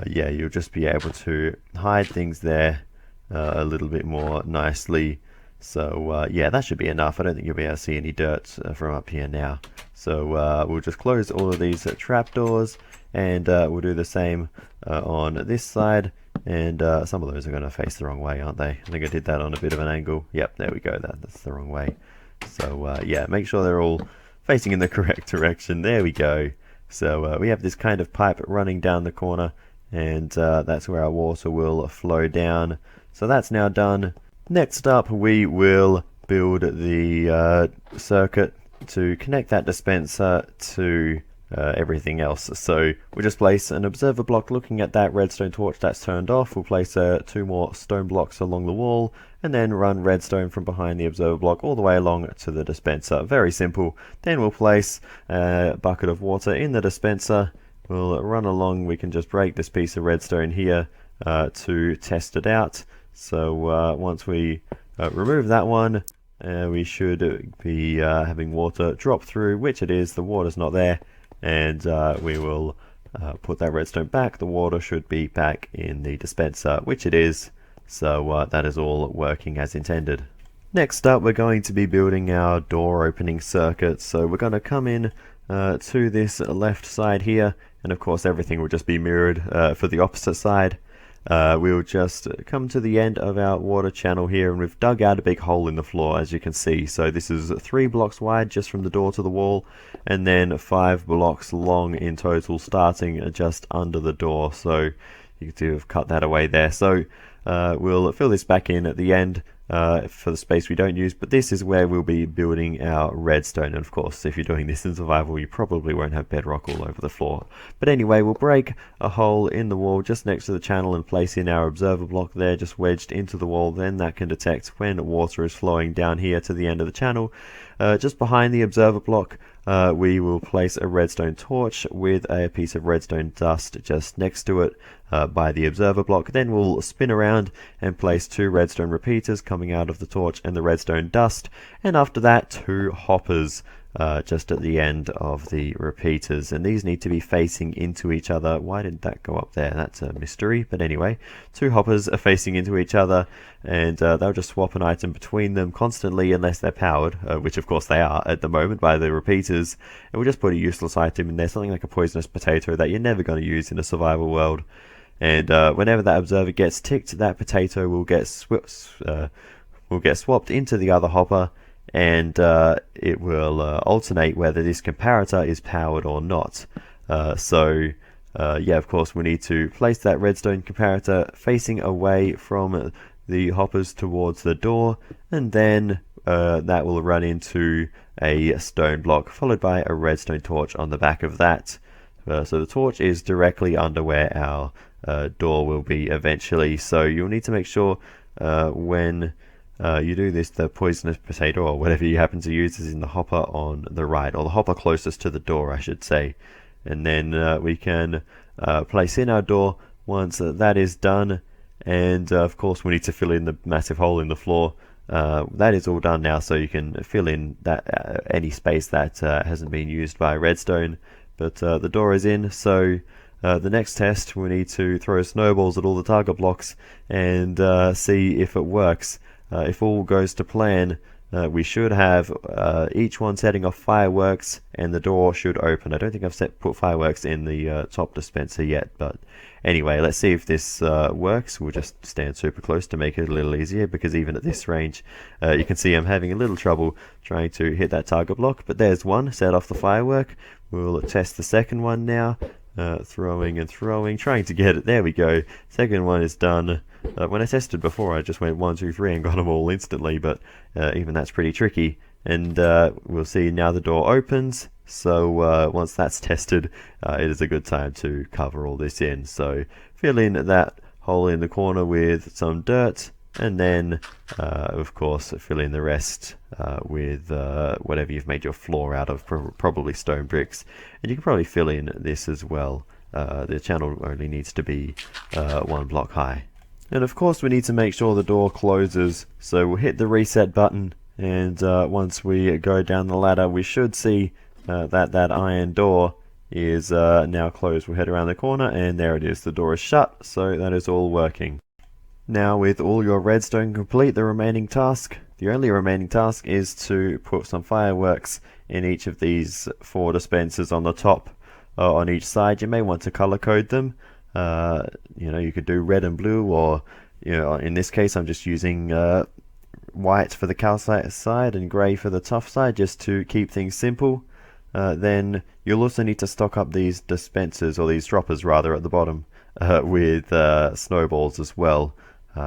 yeah, you'll just be able to hide things there a little bit more nicely. So yeah, that should be enough. I don't think you'll be able to see any dirt from up here now. So we'll just close all of these trapdoors, and we'll do the same on this side. And some of those are going to face the wrong way, aren't they? I think I did that on a bit of an angle. Yep, there we go. That's the wrong way. So yeah, make sure they're all facing in the correct direction. There we go. So we have this kind of pipe running down the corner, and that's where our water will flow down. So that's now done. Next up, we will build the circuit to connect that dispenser to everything else. So we'll just place an observer block looking at that redstone torch that's turned off. We'll place 2 more stone blocks along the wall, and then run redstone from behind the observer block all the way along to the dispenser. Very simple. Then we'll place a bucket of water in the dispenser. We'll run along. We can just break this piece of redstone here to test it out. So once we remove that one, we should be having water drop through, which it is. The water's not there, and we will put that redstone back. The water should be back in the dispenser, which it is. So that is all working as intended. Next up, we're going to be building our door opening circuit. So we're going to come in to this left side here, and of course everything will just be mirrored for the opposite side. We'll just come to the end of our water channel here, and we've dug out a big hole in the floor, as you can see. So this is 3 blocks wide just from the door to the wall, and then 5 blocks long in total, starting just under the door. So you can see we've cut that away there. So we'll fill this back in at the end for the space we don't use, but this is where we'll be building our redstone. And of course, if you're doing this in survival, you probably won't have bedrock all over the floor. But anyway, we'll break a hole in the wall just next to the channel and place in our observer block there, just wedged into the wall. Then that can detect when water is flowing down here to the end of the channel. Just behind the observer block, we will place a redstone torch with a piece of redstone dust just next to it by the observer block. Then we'll spin around and place 2 redstone repeaters coming out of the torch and the redstone dust, and after that 2 hoppers just at the end of the repeaters, and these need to be facing into each other. Why did that go up there? That's a mystery, but anyway, 2 hoppers are facing into each other, and they'll just swap an item between them constantly unless they're powered, which of course they are at the moment by the repeaters, and we'll just put a useless item in there, something like a poisonous potato that you're never going to use in a survival world. And whenever that observer gets ticked, that potato will get swapped into the other hopper, and it will alternate whether this comparator is powered or not. Yeah, of course, we need to place that redstone comparator facing away from the hoppers towards the door, and then that will run into a stone block followed by a redstone torch on the back of that. So the torch is directly under where our door will be eventually, so you'll need to make sure when you do this, the poisonous potato or whatever you happen to use is in the hopper on the right, or the hopper closest to the door I should say. And then we can place in our door once that is done, and of course we need to fill in the massive hole in the floor. That is all done now, so you can fill in that any space that hasn't been used by redstone. But the door is in, so the next test we need to throw snowballs at all the target blocks and see if it works. If all goes to plan, we should have each one setting off fireworks and the door should open. I don't think I've put fireworks in the top dispenser yet, but anyway, let's see if this works. We'll just stand super close to make it a little easier, because even at this range you can see I'm having a little trouble trying to hit that target block. But there's one, set off the firework. We'll test the second one now. Throwing and throwing, trying to get it. There we go. Second one is done. When I tested before, I just went 1, 2, 3 and got them all instantly, but even that's pretty tricky. And we'll see now the door opens. So once that's tested, it is a good time to cover all this in. So fill in that hole in the corner with some dirt, and then of course fill in the rest with whatever you've made your floor out of, probably stone bricks, and you can probably fill in this as well. The channel only needs to be 1 block high, and of course we need to make sure the door closes, so we'll hit the reset button, and once we go down the ladder we should see that iron door is now closed. We'll head around the corner and there it is, the door is shut, so that is all working. Now with all your redstone complete, the only remaining task is to put some fireworks in each of these 4 dispensers on the top on each side. You may want to color code them. You could do red and blue, or in this case I'm just using white for the Calcite side and grey for the Tuff side, just to keep things simple. Then you'll also need to stock up these dispensers, or these droppers rather, at the bottom with snowballs as well.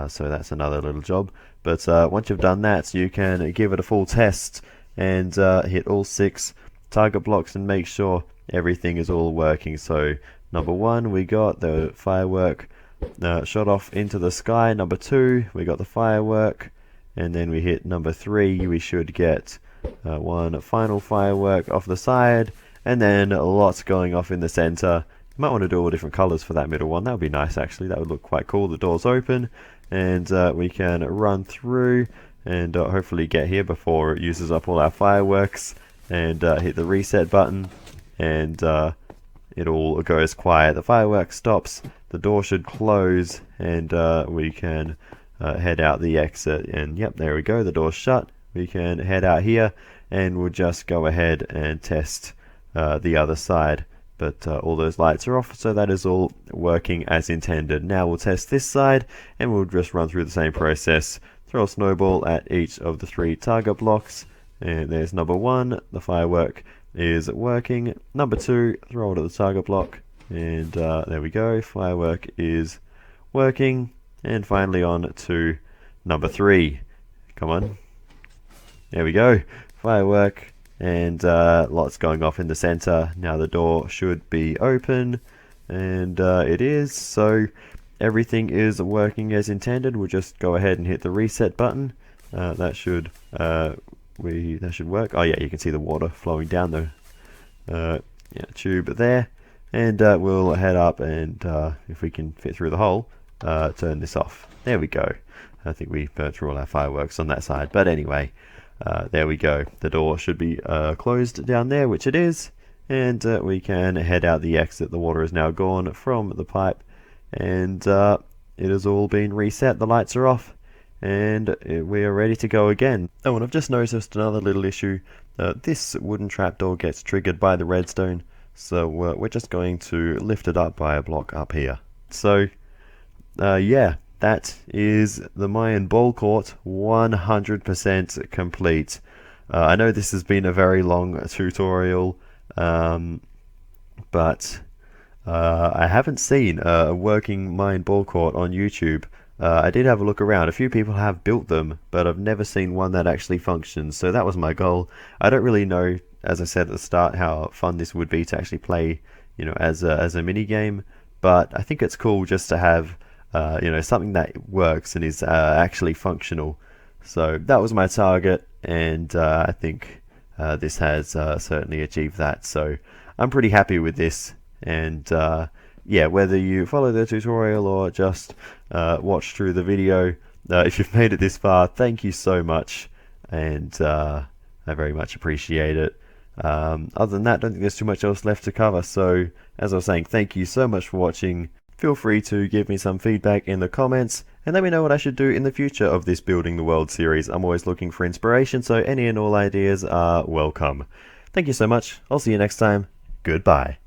So that's another little job. But once you've done that, you can give it a full test and hit all 6 target blocks and make sure everything is all working. So number 1, we got the firework shot off into the sky. Number 2, we got the firework, and then we hit number 3, we should get 1 final firework off the side, and then lots going off in the center. You might want to do all different colors for that middle one. That would be nice actually. That would look quite cool. The door's open, and we can run through and hopefully get here before it uses up all our fireworks, and hit the reset button, and it all goes quiet. The firework stops, the door should close, and we can head out the exit. And yep, there we go, the door's shut. We can head out here, and we'll just go ahead and test the other side. But all those lights are off, so that is all working as intended. Now we'll test this side, and we'll just run through the same process. Throw a snowball at each of the 3 target blocks, and there's number 1, the firework is working. Number 2, throw it at the target block, and there we go, firework is working, and finally on to number 3. Come on. There we go. Firework, and lots going off in the center. Now the door should be open, and it is, so everything is working as intended. We'll just go ahead and hit the reset button. That should work. Oh yeah, you can see the water flowing down the tube there, and we'll head up and if we can fit through the hole, turn this off. There we go. I think we burnt through all our fireworks on that side, but anyway, there we go. The door should be closed down there, which it is, and we can head out the exit. The water is now gone from the pipe, and it has all been reset. The lights are off, and we are ready to go again. Oh, and I've just noticed another little issue. This wooden trapdoor gets triggered by the redstone, so we're just going to lift it up by a block up here. So yeah, that is the Mayan Ball Court 100% complete. I know this has been a very long tutorial, but I haven't seen a working Mayan Ball Court on YouTube. I did have a look around. A few people have built them, but I've never seen one that actually functions. So that was my goal. I don't really know, as I said at the start, how fun this would be to actually play, you know, as a mini game. But I think it's cool just to have, you know, something that works and is actually functional. So that was my target, and I think this has certainly achieved that. So I'm pretty happy with this, and yeah, whether you follow the tutorial or just watch through the video, if you've made it this far, thank you so much, and I very much appreciate it. Other than that, I don't think there's too much else left to cover, so as I was saying, thank you so much for watching. Feel free to give me some feedback in the comments, and let me know what I should do in the future of this Building the World series. I'm always looking for inspiration, so any and all ideas are welcome. Thank you so much. I'll see you next time. Goodbye.